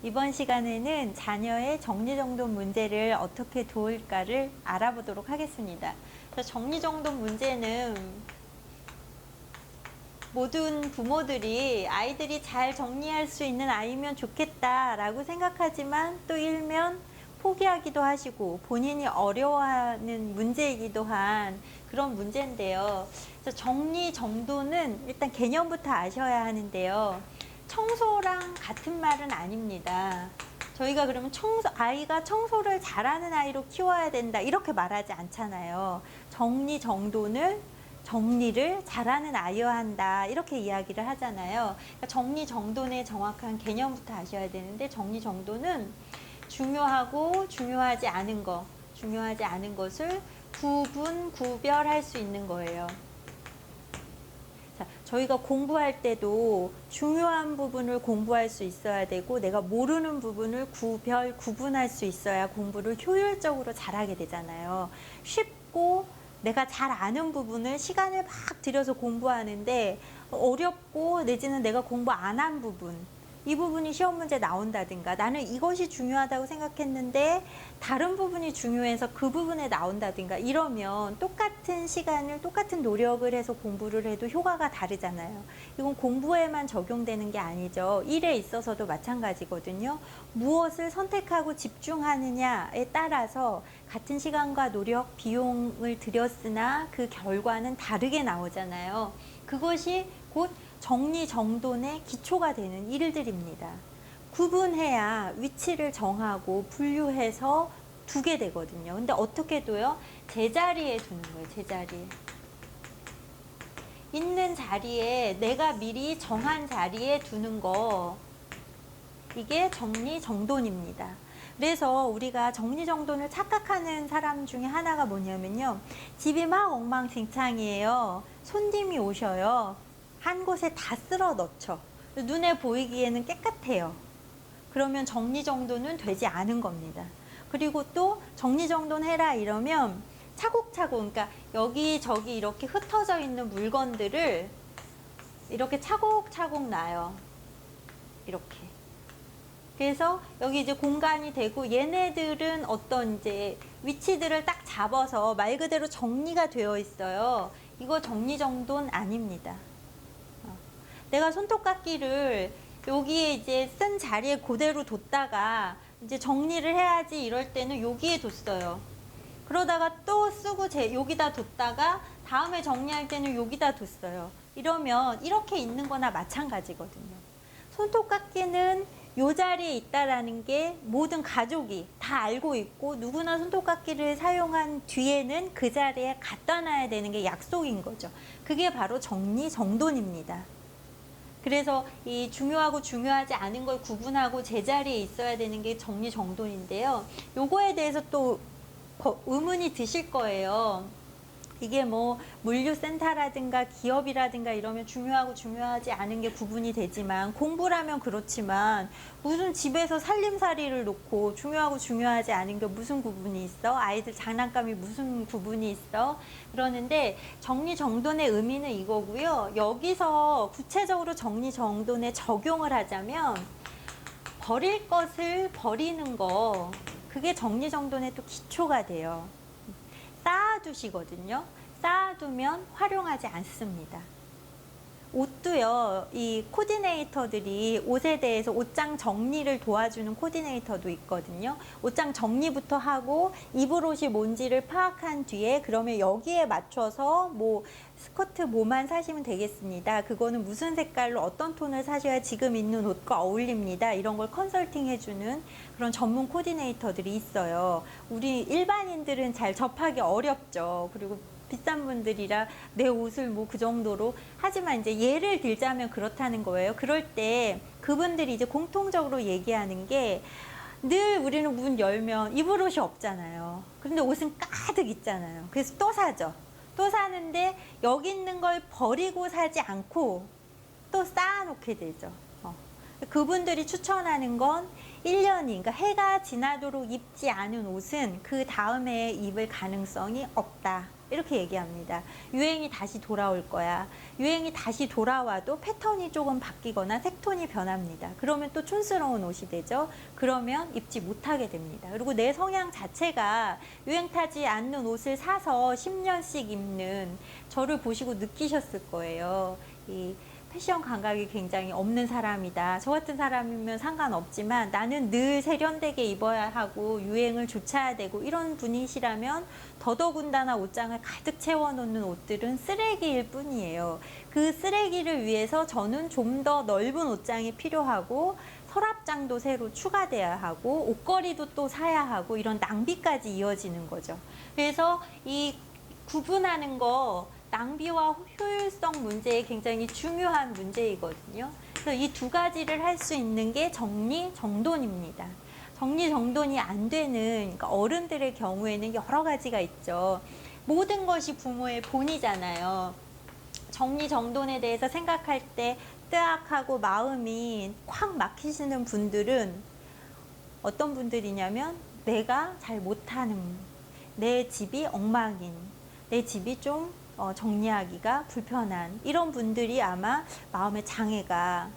이번 시간에는 자녀의 정리정돈 문제를 어떻게 도울까를 알아보도록 하겠습니다. 정리정돈 문제는 모든 부모들이 아이들이 잘 정리할 수 있는 아이면 좋겠다라고 생각하지만 또 일면 포기하기도 하시고 본인이 어려워하는 문제이기도 한 그런 문제인데요. 정리정돈은 일단 개념부터 아셔야 하는데요. 청소랑 같은 말은 아닙니다. 저희가 그러면 아이가 청소를 잘하는 아이로 키워야 된다 이렇게 말하지 않잖아요. 정리를 잘하는 아이여야 한다 이렇게 이야기를 하잖아요. 그러니까 정리정돈의 정확한 개념부터 아셔야 되는데, 정리정돈은 중요하고 중요하지 않은 것을 구별할 수 있는 거예요. 저희가 공부할 때도 중요한 부분을 공부할 수 있어야 되고, 내가 모르는 부분을 구분할 수 있어야 공부를 효율적으로 잘하게 되잖아요. 쉽고 내가 잘 아는 부분을 시간을 막 들여서 공부하는데 어렵고 내지는 내가 공부 안 한 부분, 이 부분이 시험 문제 나온다든가, 나는 이것이 중요하다고 생각했는데 다른 부분이 중요해서 그 부분에 나온다든가, 이러면 똑같은 시간을 똑같은 노력을 해서 공부를 해도 효과가 다르잖아요. 이건 공부에만 적용되는 게 아니죠. 일에 있어서도 마찬가지거든요. 무엇을 선택하고 집중하느냐에 따라서 같은 시간과 노력, 비용을 들였으나 그 결과는 다르게 나오잖아요. 그것이 곧 정리정돈의 기초가 되는 일들입니다. 구분해야 위치를 정하고 분류해서 두게 되거든요. 근데 어떻게 둬요? 제자리에 두는 거예요. 제자리에. 있는 자리에, 내가 미리 정한 자리에 두는 거, 이게 정리정돈입니다. 그래서 우리가 정리정돈을 착각하는 사람 중에 하나가 뭐냐면요, 집이 막 엉망진창이에요. 손님이 오셔요. 한 곳에 다 쓸어 넣죠. 눈에 보이기에는 깨끗해요. 그러면 정리정돈은 되지 않은 겁니다. 그리고 또 정리정돈 해라 이러면 차곡차곡, 그러니까 여기저기 이렇게 흩어져 있는 물건들을 이렇게 차곡차곡 놔요. 이렇게. 그래서 여기 이제 공간이 되고, 얘네들은 어떤 이제 위치들을 딱 잡아서 말 그대로 정리가 되어 있어요. 이거 정리정돈 아닙니다. 내가 손톱깎이를 여기에 이제 쓴 자리에 그대로 뒀다가 이제 정리를 해야지 이럴 때는 여기에 뒀어요. 그러다가 또 쓰고 여기다 뒀다가 다음에 정리할 때는 여기다 뒀어요. 이러면 이렇게 있는 거나 마찬가지거든요. 손톱깎이는 요 자리에 있다라는 게 모든 가족이 다 알고 있고, 누구나 손톱깎이를 사용한 뒤에는 그 자리에 갖다 놔야 되는 게 약속인 거죠. 그게 바로 정리정돈입니다. 그래서 이 중요하고 중요하지 않은 걸 구분하고 제자리에 있어야 되는 게 정리정돈인데요. 요거에 대해서 또 의문이 드실 거예요. 이게 뭐 물류센터라든가 기업이라든가 이러면 중요하고 중요하지 않은 게 구분이 되지만, 공부라면 그렇지만 무슨 집에서 살림살이를 놓고 중요하고 중요하지 않은 게 무슨 구분이 있어? 아이들 장난감이 무슨 구분이 있어? 그러는데 정리정돈의 의미는 이거고요. 여기서 구체적으로 정리정돈에 적용을 하자면, 버릴 것을 버리는 거, 그게 정리정돈의 또 기초가 돼요. 쌓아두시거든요. 쌓아두면 활용하지 않습니다. 옷도요, 이 코디네이터들이 옷에 대해서 옷장 정리를 도와주는 코디네이터도 있거든요. 옷장 정리부터 하고 입을 옷이 뭔지를 파악한 뒤에, 그러면 여기에 맞춰서 뭐 스커트 뭐만 사시면 되겠습니다. 그거는 무슨 색깔로 어떤 톤을 사셔야 지금 있는 옷과 어울립니다. 이런 걸 컨설팅 해주는 그런 전문 코디네이터들이 있어요. 우리 일반인들은 잘 접하기 어렵죠. 그리고 비싼 분들이라 내 옷을 뭐 그 정도로, 하지만 이제 예를 들자면 그렇다는 거예요. 그럴 때 그분들이 이제 공통적으로 얘기하는 게, 늘 우리는 문 열면 입을 옷이 없잖아요. 그런데 옷은 가득 있잖아요. 그래서 또 사죠. 또 사는데 여기 있는 걸 버리고 사지 않고 또 쌓아놓게 되죠. 그분들이 추천하는 건 1년이, 그러니까 해가 지나도록 입지 않은 옷은 그 다음에 입을 가능성이 없다, 이렇게 얘기합니다. 유행이 다시 돌아올 거야. 유행이 다시 돌아와도 패턴이 조금 바뀌거나 색톤이 변합니다. 그러면 또 촌스러운 옷이 되죠. 그러면 입지 못하게 됩니다. 그리고 내 성향 자체가 유행 타지 않는 옷을 사서 10년씩 입는 저를 보시고 느끼셨을 거예요. 이 패션 감각이 굉장히 없는 사람이다. 저 같은 사람이면 상관없지만 나는 늘 세련되게 입어야 하고 유행을 좇아야 되고 이런 분이시라면 더더군다나 옷장을 가득 채워놓는 옷들은 쓰레기일 뿐이에요. 그 쓰레기를 위해서 저는 좀 더 넓은 옷장이 필요하고 서랍장도 새로 추가돼야 하고 옷걸이도 또 사야 하고 이런 낭비까지 이어지는 거죠. 그래서 이 구분하는 거 낭비와 효율성 문제에 굉장히 중요한 문제이거든요. 그래서 이 두 가지를 할 수 있는 게 정리정돈입니다. 정리정돈이 안 되는 그러니까 어른들의 경우에는 여러 가지가 있죠. 모든 것이 부모의 본이잖아요. 정리정돈에 대해서 생각할 때 뜨악하고 마음이 콱 막히시는 분들은 어떤 분들이냐면 내가 잘 못하는, 내 집이 엉망인, 내 집이 좀 정리하기가 불편한 이런 분들이 아마 마음의 장애가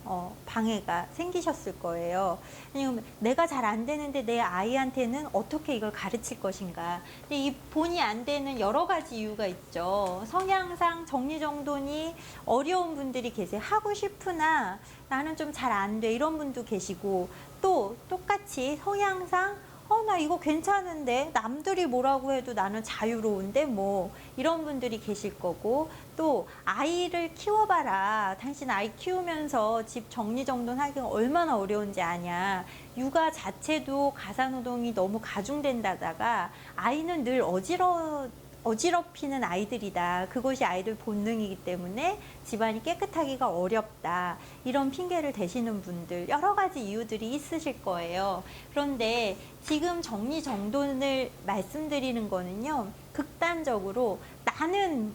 방해가 생기셨을 거예요. 왜냐면 내가 잘 안 되는데 내 아이한테는 어떻게 이걸 가르칠 것인가. 근데 이 본이 안 되는 여러 가지 이유가 있죠. 성향상 정리정돈이 어려운 분들이 계세요. 하고 싶으나 나는 좀 잘 안 돼 이런 분도 계시고, 또 똑같이 성향상 나 이거 괜찮은데 남들이 뭐라고 해도 나는 자유로운데 뭐 이런 분들이 계실 거고, 또 아이를 키워봐라. 당신 아이 키우면서 집 정리정돈하기가 얼마나 어려운지 아냐. 육아 자체도 가사노동이 너무 가중된다다가 아이는 늘 어지럽히는 아이들이다. 그것이 아이들 본능이기 때문에 집안이 깨끗하기가 어렵다. 이런 핑계를 대시는 분들 여러 가지 이유들이 있으실 거예요. 그런데 지금 정리정돈을 말씀드리는 거는요. 극단적으로 나는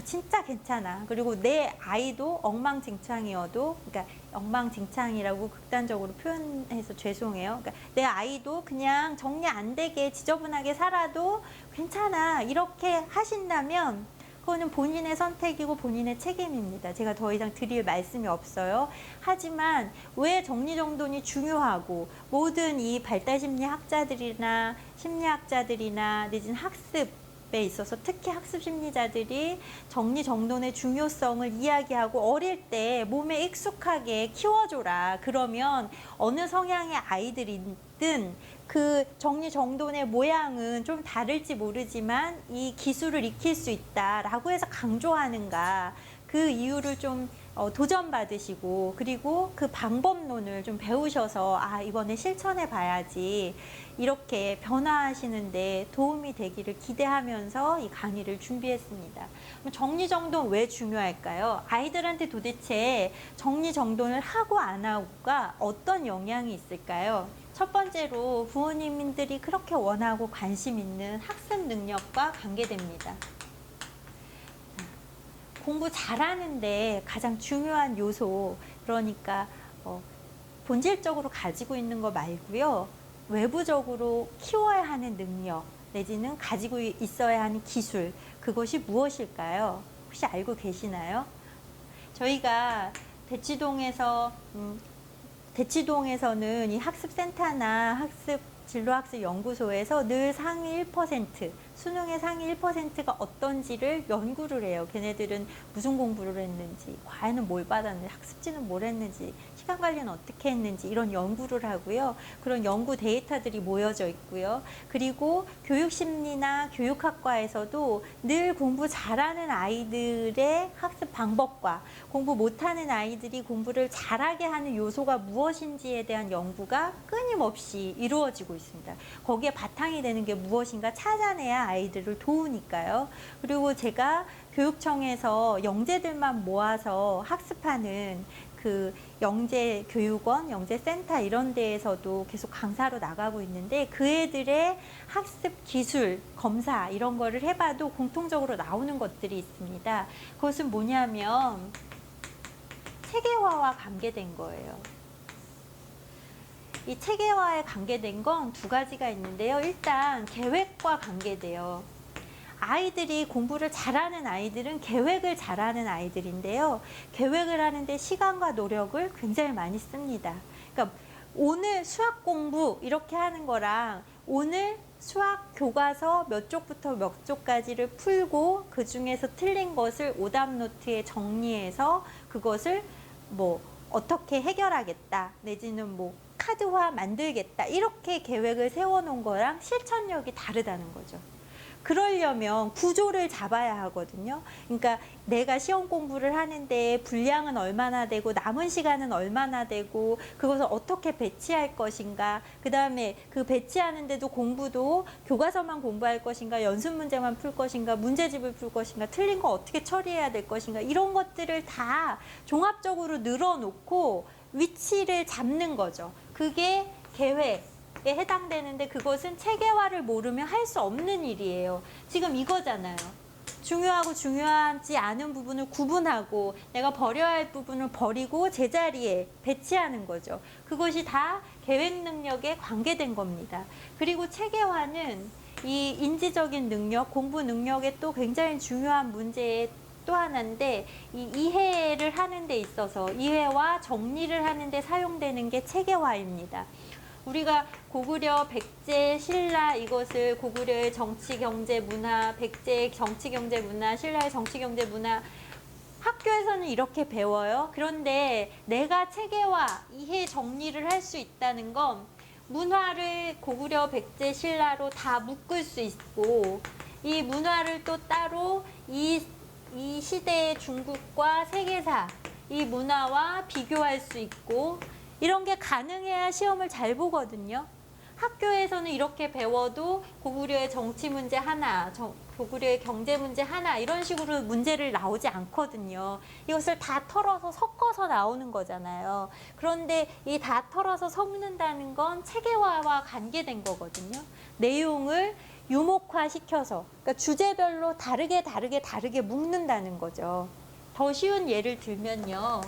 진짜 괜찮아. 그리고 내 아이도 엉망진창이어도, 그러니까 엉망진창이라고 극단적으로 표현해서 죄송해요. 그러니까 내 아이도 그냥 정리 안 되게 지저분하게 살아도 괜찮아. 이렇게 하신다면 그거는 본인의 선택이고 본인의 책임입니다. 제가 더 이상 드릴 말씀이 없어요. 하지만 왜 정리정돈이 중요하고 모든 이 발달심리학자들이나 심리학자들이나 내지는 학습에 있어서 특히 학습 심리자들이 정리정돈의 중요성을 이야기하고 어릴 때 몸에 익숙하게 키워줘라. 그러면 어느 성향의 아이들이든 그 정리정돈의 모양은 좀 다를지 모르지만 이 기술을 익힐 수 있다라고 해서 강조하는가. 그 이유를 좀 도전받으시고, 그리고 그 방법론을 좀 배우셔서 이번에 실천해 봐야지 이렇게 변화하시는데 도움이 되기를 기대하면서 이 강의를 준비했습니다. 정리정돈 왜 중요할까요? 아이들한테 도대체 정리정돈을 하고 안 하고가 어떤 영향이 있을까요? 첫 번째로 부모님들이 그렇게 원하고 관심 있는 학습 능력과 관계됩니다. 공부 잘하는데 가장 중요한 요소, 그러니까 본질적으로 가지고 있는 거 말고요. 외부적으로 키워야 하는 능력 내지는 가지고 있어야 하는 기술, 그것이 무엇일까요? 혹시 알고 계시나요? 저희가 대치동에서는 이 학습센터나 진로학습연구소에서 늘 상위 1%, 수능의 상위 1%가 어떤지를 연구를 해요. 걔네들은 무슨 공부를 했는지, 과외는 뭘 받았는지, 학습지는 뭘 했는지, 시간 관리는 어떻게 했는지 이런 연구를 하고요. 그런 연구 데이터들이 모여져 있고요. 그리고 교육심리나 교육학과에서도 늘 공부 잘하는 아이들의 학습 방법과 공부 못하는 아이들이 공부를 잘하게 하는 요소가 무엇인지에 대한 연구가 끊임없이 이루어지고 있습니다. 거기에 바탕이 되는 게 무엇인가 찾아내야 아이들을 도우니까요. 그리고 제가 교육청에서 영재들만 모아서 학습하는 그 영재교육원, 영재센터 이런 데에서도 계속 강사로 나가고 있는데 그 애들의 학습 기술, 검사 이런 거를 해봐도 공통적으로 나오는 것들이 있습니다. 그것은 뭐냐면 체계화와 관계된 거예요. 이 체계화에 관계된 건 두 가지가 있는데요. 일단 계획과 관계돼요. 아이들이 공부를 잘하는 아이들은 계획을 잘하는 아이들인데요. 계획을 하는데 시간과 노력을 굉장히 많이 씁니다. 그러니까 오늘 수학 공부 이렇게 하는 거랑 오늘 수학 교과서 몇 쪽부터 몇 쪽까지를 풀고 그 중에서 틀린 것을 오답 노트에 정리해서 그것을 뭐 어떻게 해결하겠다 내지는 뭐 카드화 만들겠다 이렇게 계획을 세워놓은 거랑 실천력이 다르다는 거죠. 그러려면 구조를 잡아야 하거든요. 그러니까 내가 시험 공부를 하는데 분량은 얼마나 되고 남은 시간은 얼마나 되고 그것을 어떻게 배치할 것인가, 그 다음에 그 배치하는데도 공부도 교과서만 공부할 것인가, 연습 문제만 풀 것인가, 문제집을 풀 것인가, 틀린 거 어떻게 처리해야 될 것인가, 이런 것들을 다 종합적으로 늘어놓고 위치를 잡는 거죠. 그게 계획 에 해당되는데 그것은 체계화를 모르면 할 수 없는 일이에요. 지금 이거잖아요. 중요하고 중요하지 않은 부분을 구분하고 내가 버려야 할 부분을 버리고 제자리에 배치하는 거죠. 그것이 다 계획 능력에 관계된 겁니다. 그리고 체계화는 이 인지적인 능력, 공부 능력에 또 굉장히 중요한 문제의 또 하나인데 이 이해를 하는 데 있어서 이해와 정리를 하는 데 사용되는 게 체계화입니다. 우리가 고구려, 백제, 신라 이것을 고구려의 정치, 경제, 문화, 백제의 정치, 경제, 문화, 신라의 정치, 경제, 문화 학교에서는 이렇게 배워요. 그런데 내가 체계화, 이해 정리를 할 수 있다는 건 문화를 고구려, 백제, 신라로 다 묶을 수 있고 이 문화를 또 따로 이 시대의 중국과 세계사, 이 문화와 비교할 수 있고 이런 게 가능해야 시험을 잘 보거든요. 학교에서는 이렇게 배워도 고구려의 정치 문제 하나, 고구려의 경제 문제 하나 이런 식으로 문제를 나오지 않거든요. 이것을 다 털어서 섞어서 나오는 거잖아요. 그런데 이 다 털어서 섞는다는 건 체계화와 관계된 거거든요. 내용을 유목화시켜서 그러니까 주제별로 다르게 묶는다는 거죠. 더 쉬운 예를 들면요.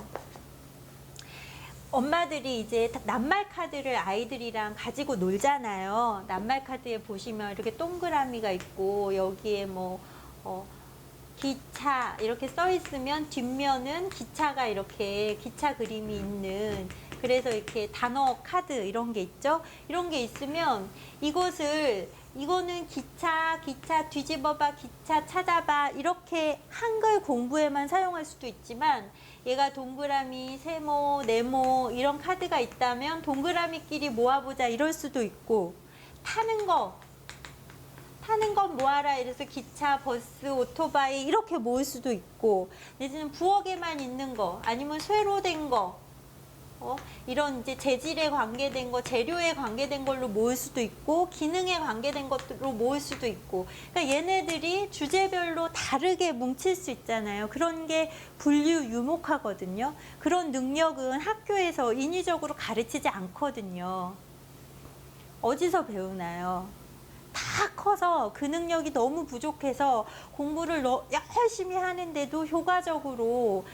엄마들이 이제 낱말 카드를 아이들이랑 가지고 놀잖아요. 낱말 카드에 보시면 이렇게 동그라미가 있고 여기에 뭐 기차 이렇게 써 있으면 뒷면은 기차가 이렇게 기차 그림이 있는, 그래서 이렇게 단어 카드 이런 게 있죠. 이런 게 있으면 이거는 기차 뒤집어봐, 기차 찾아봐 이렇게 한글 공부에만 사용할 수도 있지만 얘가 동그라미, 세모, 네모 이런 카드가 있다면 동그라미끼리 모아보자 이럴 수도 있고, 타는 건 뭐하라 이래서 기차, 버스, 오토바이 이렇게 모을 수도 있고, 내지는 부엌에만 있는 거 아니면 쇠로 된 거 이런 이제 재질에 관계된 거, 재료에 관계된 걸로 모을 수도 있고 기능에 관계된 것으로 모을 수도 있고, 그러니까 얘네들이 주제별로 다르게 뭉칠 수 있잖아요. 그런 게 분류 유목하거든요. 그런 능력은 학교에서 인위적으로 가르치지 않거든요. 어디서 배우나요? 다 커서 그 능력이 너무 부족해서 공부를 열심히 하는데도 효과적으로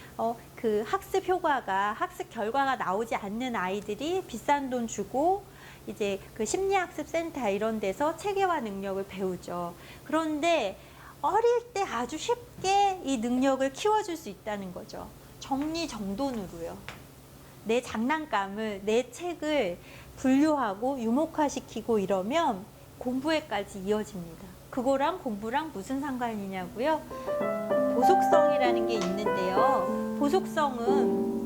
그 학습 결과가 나오지 않는 아이들이 비싼 돈 주고 이제 그 심리학습센터 이런 데서 체계화 능력을 배우죠. 그런데 어릴 때 아주 쉽게 이 능력을 키워줄 수 있다는 거죠. 정리정돈으로요. 내 장난감을, 내 책을 분류하고 유목화시키고 이러면 공부에까지 이어집니다. 그거랑 공부랑 무슨 상관이냐고요? 보속성이라는 게 있는데요. 보속성은